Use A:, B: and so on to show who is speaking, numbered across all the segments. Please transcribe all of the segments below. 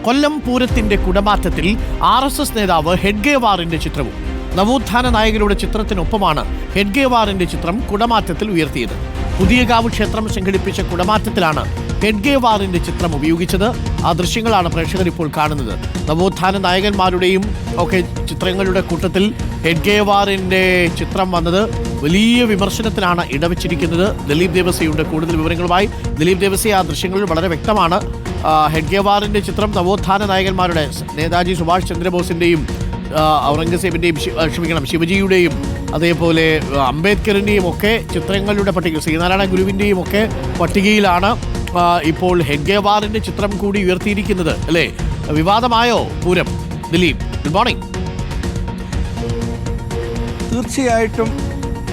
A: കൊല്ലം പൂരത്തിന്റെ കുടമാറ്റത്തിൽ RSS നേതാവ് ഹെഡ്ഗേവാറിന്റെ ചിത്രവും. നവോത്ഥാന നായകരുടെ ചിത്രത്തിനൊപ്പമാണ് ഹെഡ്ഗേവാറിന്റെ ചിത്രം കുടമാറ്റത്തിൽ ഉയർത്തിയത്. പുതിയകാവ് ക്ഷേത്രം സംഘടിപ്പിച്ച കുടമാറ്റത്തിലാണ് ഹെഡ്ഗേവാറിന്റെ ചിത്രം ഉപയോഗിച്ചത്. ആ ദൃശ്യങ്ങളാണ് പ്രേക്ഷകർ ഇപ്പോൾ കാണുന്നത്. നവോത്ഥാന നായകന്മാരുടെയും ഒക്കെ ചിത്രങ്ങളുടെ കൂട്ടത്തിൽ ഹെഡ്ഗേവാറിന്റെ ചിത്രം വന്നത് വലിയ വിമർശനത്തിനാണ് ഇടവച്ചിരിക്കുന്നത്. ദിലീപ് ദേവസയുണ്ട് കൂടുതൽ വിവരങ്ങളുമായി. ദിലീപ് ദേവസി, ആ ദൃശ്യങ്ങളിൽ വളരെ വ്യക്തമാണ് ഹെഡ്ഗേവാറിന്റെ ചിത്രം നവോത്ഥാന നായകന്മാരുടെ നേതാജി സുഭാഷ് ചന്ദ്രബോസിന്റെയും ഔറംഗസേബിന്റെയും ശിവജിയുടെയും അതേപോലെ അംബേദ്കറിന്റെയും ഒക്കെ ചിത്രങ്ങളുടെ പട്ടിക, ശ്രീനാരായണ ഗുരുവിന്റെയും ഒക്കെ പട്ടികയിലാണ് ഇപ്പോൾ ഹെഡ്ഗേവാറിന്റെ ചിത്രം കൂടി ഉയർത്തിയിരിക്കുന്നത് അല്ലേ? വിവാദമായോ പൂരം? Dileep, good morning.
B: തീർച്ചയായിട്ടും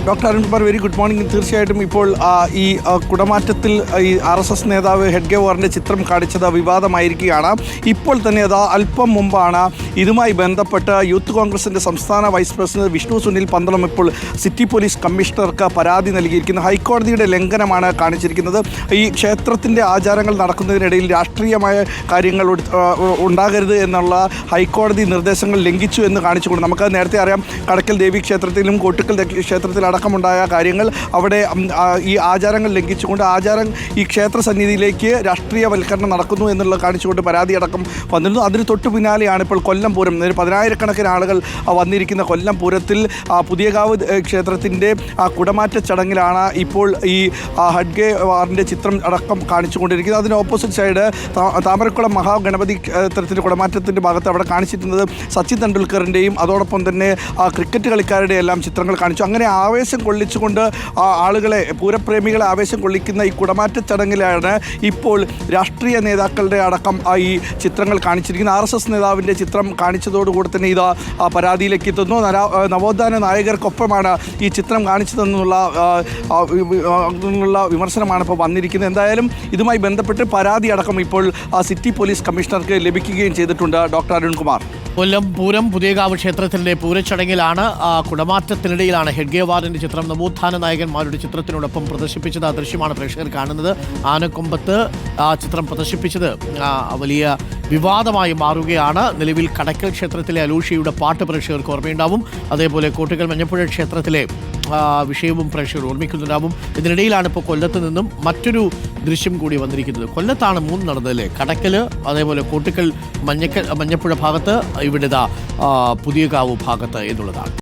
B: doctor Arunkumar, very good morning. തീർച്ചയായിട്ടും ഇപ്പോൾ ഈ കുടമാറ്റത്തിൽ ഈ RSS നേതാവ് ഹെഡ്ഗേവാറിൻ്റെ ചിത്രം കാണിച്ചത് വിവാദമായിരിക്കുകയാണ്. ഇപ്പോൾ തന്നെ അത് അല്പം മുമ്പാണ് ഇതുമായി ബന്ധപ്പെട്ട് യൂത്ത് കോൺഗ്രസിൻ്റെ സംസ്ഥാന വൈസ് പ്രസിഡന്റ് വിഷ്ണു സുനിൽ പന്തളം ഇപ്പോൾ സിറ്റി പോലീസ് കമ്മീഷണർക്ക് പരാതി നൽകിയിരിക്കുന്നത്. ഹൈക്കോടതിയുടെ ലംഘനമാണ് കാണിച്ചിരിക്കുന്നത്. ഈ ക്ഷേത്രത്തിൻ്റെ ആചാരങ്ങൾ നടക്കുന്നതിനിടയിൽ രാഷ്ട്രീയമായ കാര്യങ്ങൾ ഉണ്ടാകരുത് എന്നുള്ള ഹൈക്കോടതി നിർദ്ദേശങ്ങൾ ലംഘിച്ചു എന്ന് കാണിച്ചുകൊണ്ട്, നമുക്ക് നേരത്തെ അറിയാം, കടക്കൽ ദേവി ക്ഷേത്രത്തിലും കോട്ടുക്കൽ ക്ഷേത്രത്തിലും അടക്കമുണ്ടായ കാര്യങ്ങൾ അവിടെ ഈ ആചാരങ്ങൾ ലംഘിച്ചുകൊണ്ട് ഈ ക്ഷേത്ര സന്നിധിയിലേക്ക് രാഷ്ട്രീയവൽക്കരണം നടക്കുന്നു എന്നുള്ളത് കാണിച്ചുകൊണ്ട് പരാതി അടക്കം വന്നിരുന്നു. അതിന് തൊട്ടു പിന്നാലെയാണ് ഇപ്പോൾ കൊല്ലം പൂരം, 10,000-കണക്കിന് ആളുകൾ വന്നിരിക്കുന്ന കൊല്ലം പൂരത്തിൽ പുതിയകാവ് ക്ഷേത്രത്തിൻ്റെ കുടമാറ്റ ചടങ്ങിലാണ് ഇപ്പോൾ ഈ ഹെഡ്ഗേവാറിൻ്റെ ചിത്രം അടക്കം കാണിച്ചുകൊണ്ടിരിക്കുന്നത്. അതിന് ഓപ്പോസിറ്റ് സൈഡ് താമരക്കുളം മഹാഗണപതി ക്ഷേത്രത്തിൻ്റെ കുടമാറ്റത്തിൻ്റെ ഭാഗത്ത് അവിടെ കാണിച്ചിരുന്നത് സച്ചിൻ തെണ്ടുൽക്കറിൻ്റെയും അതോടൊപ്പം തന്നെ ക്രിക്കറ്റ് കളിക്കാരുടെ എല്ലാം ചിത്രങ്ങൾ കാണിച്ചു. അങ്ങനെ ആവേശം കൊള്ളിച്ചുകൊണ്ട് ആളുകളെ, പൂരപ്രേമികളെ ആവേശം കൊള്ളിക്കുന്ന ഈ കുടമാറ്റ ചടങ്ങിലാണ് ഇപ്പോൾ രാഷ്ട്രീയ നേതാക്കളുടെ അടക്കം ഈ ചിത്രങ്ങൾ കാണിച്ചിരിക്കുന്നത്. RSS നേതാവിൻ്റെ ചിത്രം കാണിച്ചതോടുകൂടി തന്നെ ഇത് പരാതിയിലേക്ക് എത്തുന്നു. നവോത്ഥാന നായകർക്കൊപ്പമാണ് ഈ ചിത്രം കാണിച്ചതെന്നുള്ള വിമർശനമാണ് ഇപ്പോൾ വന്നിരിക്കുന്നത്. എന്തായാലും ഇതുമായി ബന്ധപ്പെട്ട് പരാതി അടക്കം ഇപ്പോൾ സിറ്റി പോലീസ് കമ്മീഷണർക്ക് ലഭിക്കുകയും ചെയ്തിട്ടുണ്ട്. ഡോക്ടർ അരുൺകുമാർ,
A: കൊല്ലം പൂരം പുതിയകാവ് ക്ഷേത്രത്തിൻ്റെ പൂരച്ചടങ്ങിലാണ് കുടമാറ്റത്തിനിടയിലാണ് ഹെഡ്ഗേവാറിൻ്റെ ചിത്രം നവോത്ഥാന നായകന്മാരുടെ ചിത്രത്തിനോടൊപ്പം പ്രദർശിപ്പിച്ചത്. ആ ദൃശ്യമാണ് പ്രേക്ഷകർ കാണുന്നത്. ആനക്കൊമ്പത്ത് ആ ചിത്രം പ്രദർശിപ്പിച്ചത് വലിയ വിവാദമായി മാറുകയാണ്. നിലവിൽ കടക്കൽ ക്ഷേത്രത്തിലെ അലൂഷിയുടെ പാട്ട് പ്രേക്ഷകർക്ക് ഓർമ്മയുണ്ടാവും. അതേപോലെ കോട്ടുകൽ മഞ്ഞപ്പുഴ ക്ഷേത്രത്തിലെ വിഷയവും പ്രേക്ഷകർ ഓർമ്മിക്കുന്നുണ്ടാവും. ഇതിനിടയിലാണ് ഇപ്പോൾ കൊല്ലത്ത് നിന്നും മറ്റൊരു ദൃശ്യം കൂടി വന്നിരിക്കുന്നത്. കൊല്ലത്താണ് 3 നടന്നതല്ലേ? കടക്കൽ, അതേപോലെ കോട്ടുക്കൽ മഞ്ഞപ്പുഴ ഭാഗത്ത്, ഇവിടെ പുതിയകാവ് ഭാഗത്ത് എന്നുള്ളതാണ്.